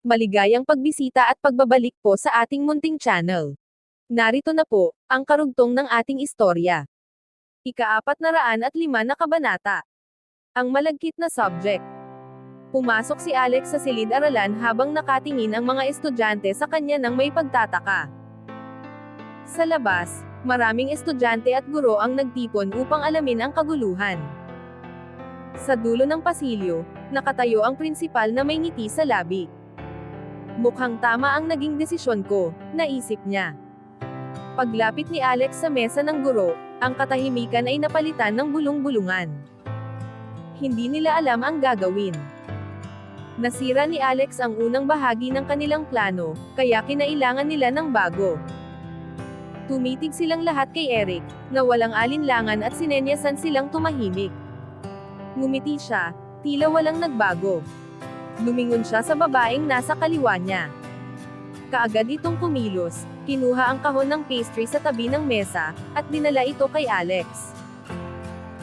Maligayang pagbisita at pagbabalik po sa ating munting channel. Narito na po, ang karugtong ng ating istorya. Ika-405 na kabanata. Ang malagkit na subject. Pumasok si Alex sa silid-aralan habang nakatingin ang mga estudyante sa kanya ng may pagtataka. Sa labas, maraming estudyante at guro ang nagtipon upang alamin ang kaguluhan. Sa dulo ng pasilyo, nakatayo ang prinsipal na may ngiti sa labi. Mukhang tama ang naging desisyon ko, naisip niya. Paglapit ni Alex sa mesa ng guro, ang katahimikan ay napalitan ng bulong-bulungan. Hindi nila alam ang gagawin. Nasira ni Alex ang unang bahagi ng kanilang plano, kaya kinailangan nila ng bago. Tumitig silang lahat kay Eric, na walang alinlangan at sinenyasan silang tumahimik. Ngumiti siya, tila walang nagbago. Lumingon siya sa babaeng nasa kaliwa niya. Kaagad itong kumilos, kinuha ang kahon ng pastry sa tabi ng mesa, at dinala ito kay Alex.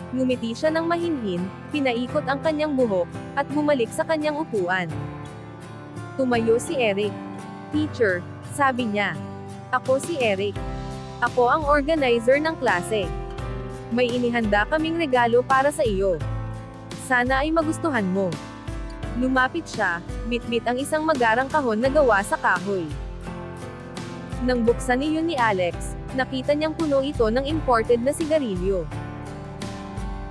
Ngumiti siya ng mahinhin, pinaikot ang kanyang buhok, at bumalik sa kanyang upuan. Tumayo si Eric. "Teacher," sabi niya. "Ako si Eric. Ako ang organizer ng klase. May inihanda kaming regalo para sa iyo. Sana ay magustuhan mo." Lumapit siya, bitbit ang isang magarang kahon na gawa sa kahoy. Nang buksan iyon ni Alex, nakita niyang puno ito ng imported na sigarilyo.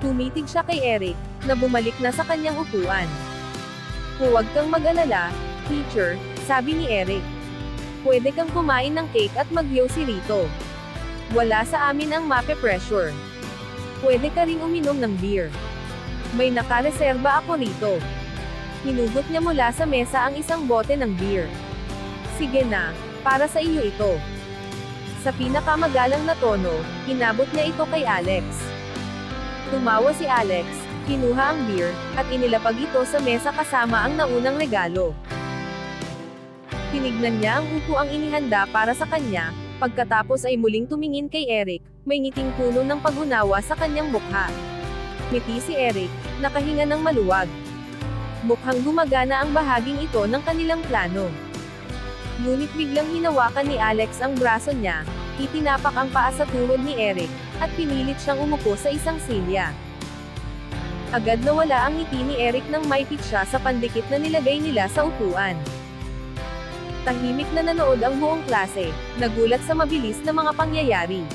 Tumitig siya kay Eric, na bumalik na sa kanyang upuan. "Huwag kang mag-alala, teacher," sabi ni Eric. "Pwede kang kumain ng cake at magyosi rito. Wala sa amin ang mape-pressure. Pwede ka ring uminom ng beer. May nakareserba ako rito." Hinugot niya mula sa mesa ang isang bote ng beer. "Sige na, para sa iyo ito." Sa pinakamagalang na tono, inabot niya ito kay Alex. Tumawa si Alex, kinuha ang beer, at inilapag ito sa mesa kasama ang naunang regalo. Tinignan niya ang upuang inihanda para sa kanya, pagkatapos ay muling tumingin kay Eric, may ngiting puno ng pag-unawa sa kanyang mukha. Ngiti si Eric, nakahinga ng maluwag. Mukhang gumagana ang bahaging ito ng kanilang plano. Ngunit biglang hinawakan ni Alex ang braso niya, itinapak ang paa sa tuhod ni Eric, at pinilit siyang umupo sa isang silya. Agad nawala ang ngiti ni Eric nang maipit siya sa pandikit na nilagay nila sa upuan. Tahimik na nanood ang buong klase, nagulat sa mabilis na mga pangyayari.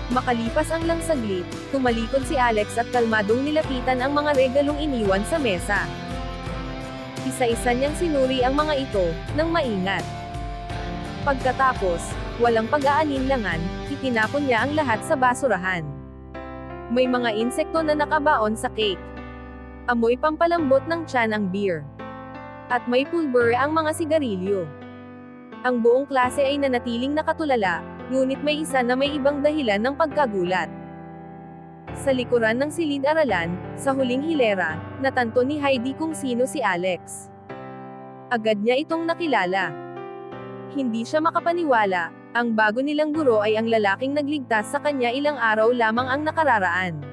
Makalipas ang lang saglit, tumalikod si Alex at kalmadong nilapitan ang mga regalong iniwan sa mesa. Isa-isa niyang sinuri ang mga ito, nang maingat. Pagkatapos, walang pag-aalinlangan, itinapon niya ang lahat sa basurahan. May mga insekto na nakabaon sa cake. Amoy pampalambot ng tiyan ang beer. At may pulbura ang mga sigarilyo. Ang buong klase ay nanatiling nakatulala, ngunit may isa na may ibang dahilan ng pagkagulat. Sa likuran ng silid-aralan, sa huling hilera, natanto ni Heidi kung sino si Alex. Agad niya itong nakilala. Hindi siya makapaniwala, ang bago nilang guro ay ang lalaking nagligtas sa kanya ilang araw lamang ang nakararaan.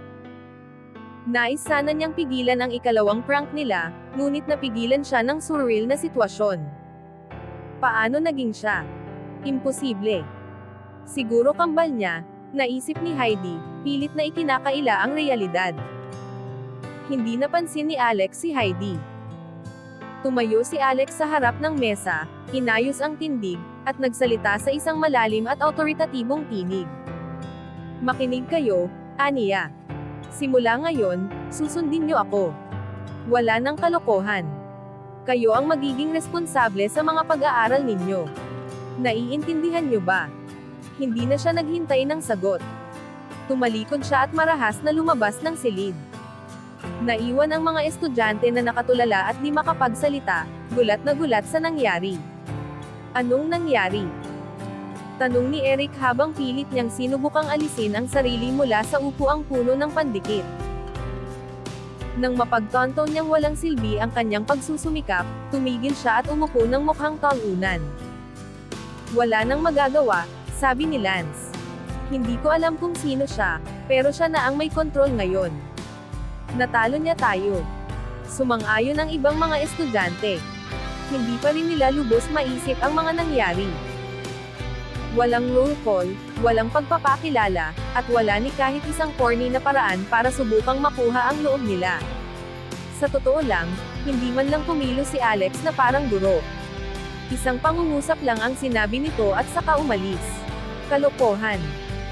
Nais sana niyang pigilan ang ikalawang prank nila, ngunit napigilan siya ng surreal na sitwasyon. Paano naging siya? Imposible. Siguro kambal niya, naisip ni Heidi, pilit na ikinakaila ang realidad. Hindi napansin ni Alex si Heidi. Tumayo si Alex sa harap ng mesa, inayos ang tindig, at nagsalita sa isang malalim at awtoritatibong tinig. "Makinig kayo, aniya. Simula ngayon, susundin niyo ako. Wala nang kalokohan. Kayo ang magiging responsable sa mga pag-aaral ninyo. Naiintindihan niyo ba?" Hindi na siya naghintay ng sagot. Tumalikod siya at marahas na lumabas ng silid. Naiwan ang mga estudyante na nakatulala at di makapagsalita, gulat na gulat sa nangyari. "Anong nangyari?" tanong ni Eric habang pilit niyang sinubukang alisin ang sarili mula sa upuang puno ng pandikit. Nang mapagtanto niyang walang silbi ang kanyang pagsusumikap, tumigil siya at umupo ng mukhang talunan. "Wala nang magagawa," sabi ni Lance. "Hindi ko alam kung sino siya, pero siya na ang may kontrol ngayon. Natalo niya tayo." Sumang-ayon ang ibang mga estudyante. hindi pa rin nila lubos maisip ang mga nangyari. Walang roll call, walang pagpapakilala, at wala ni kahit isang corny na paraan para subukang makuha ang loob nila. Sa totoo lang, hindi man lang kumilos si Alex na parang guro. Isang pangungusap lang ang sinabi nito at saka umalis. Kalokohan.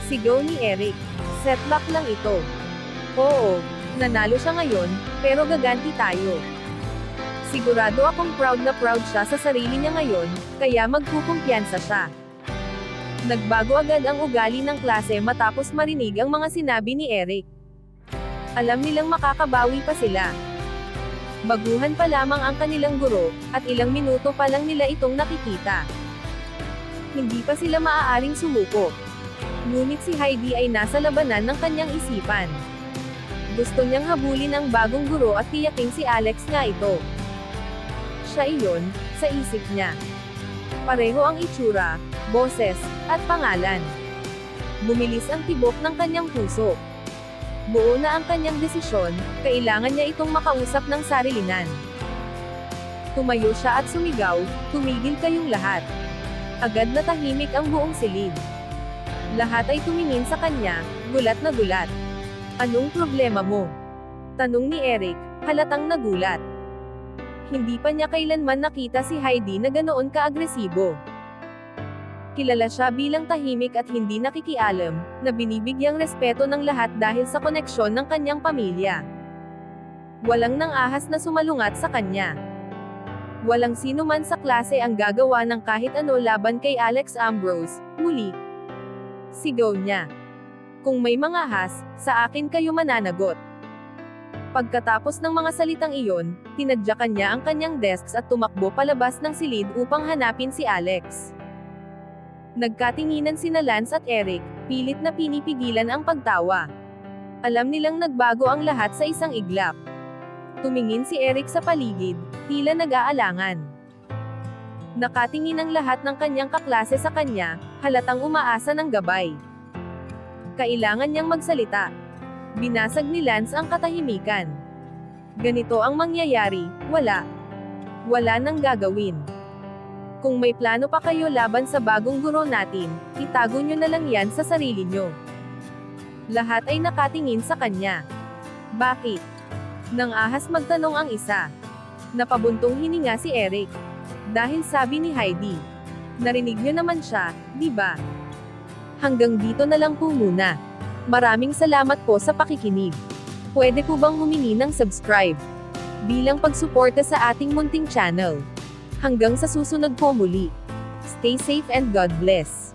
Sigaw ni Eric. Setback lang ito. Oo, nanalo siya ngayon, pero gaganti tayo. Sigurado akong proud na proud siya sa sarili niya ngayon, kaya magkukumpiyansa siya. Nagbago agad ang ugali ng klase matapos marinig ang mga sinabi ni Eric. Alam nilang makakabawi pa sila. Baguhan pa lamang ang kanilang guro, at ilang minuto pa lang nila itong nakikita. Hindi pa sila maaaring sumuko. Ngunit si Heidi ay nasa labanan ng kanyang isipan. Gusto niyang habulin ang bagong guro at tiyaking si Alex nga ito. Siya iyon, sa isip niya. Pareho ang itsura, boses, at pangalan. Bumilis ang tibok ng kanyang puso. Buo na ang kanyang desisyon, kailangan niya itong makausap ng sarilinan. Tumayo siya at sumigaw, tumigil kayong lahat. Agad na tahimik ang buong silid. Lahat ay tumingin sa kanya, gulat na gulat. Anong problema mo? Tanong ni Eric, halatang nagulat. Hindi pa niya kailanman nakita si Heidi na ganoon ka-agresibo. Kilala siya bilang tahimik at hindi nakikialam, na binibigyang respeto ng lahat dahil sa koneksyon ng kanyang pamilya. Walang nang-ahas na sumalungat sa kanya. Walang sino man sa klase ang gagawa ng kahit ano laban kay Alex Ambrose, muli. Sigaw niya. Kung may mga ahas, sa akin kayo mananagot. Pagkatapos ng mga salitang iyon, tinadyakan niya ang kanyang desks at tumakbo palabas ng silid upang hanapin si Alex. Nagkatinginan sina Lance at Eric, pilit na pinipigilan ang pagtawa. Alam nilang nagbago ang lahat sa isang iglap. Tumingin si Eric sa paligid, tila nag-aalangan. Nakatingin ang lahat ng kanyang kaklase sa kanya, halatang umaasa ng gabay. Kailangan niyang magsalita. Binasag ni Lance ang katahimikan. Ganito ang mangyayari, wala. Wala nang gagawin. Kung may plano pa kayo laban sa bagong guro natin, itago nyo na lang yan sa sarili nyo. Lahat ay nakatingin sa kanya. Bakit? Nang ahas magtanong ang isa. Napabuntong hininga si Eric. Dahil sabi ni Heidi. Narinig nyo naman siya, di ba? Hanggang dito na lang po muna. Maraming salamat po sa pakikinig. Pwede po bang humingi ng subscribe? Bilang pagsuporta sa ating munting channel. Hanggang sa susunod po muli. Stay safe and God bless.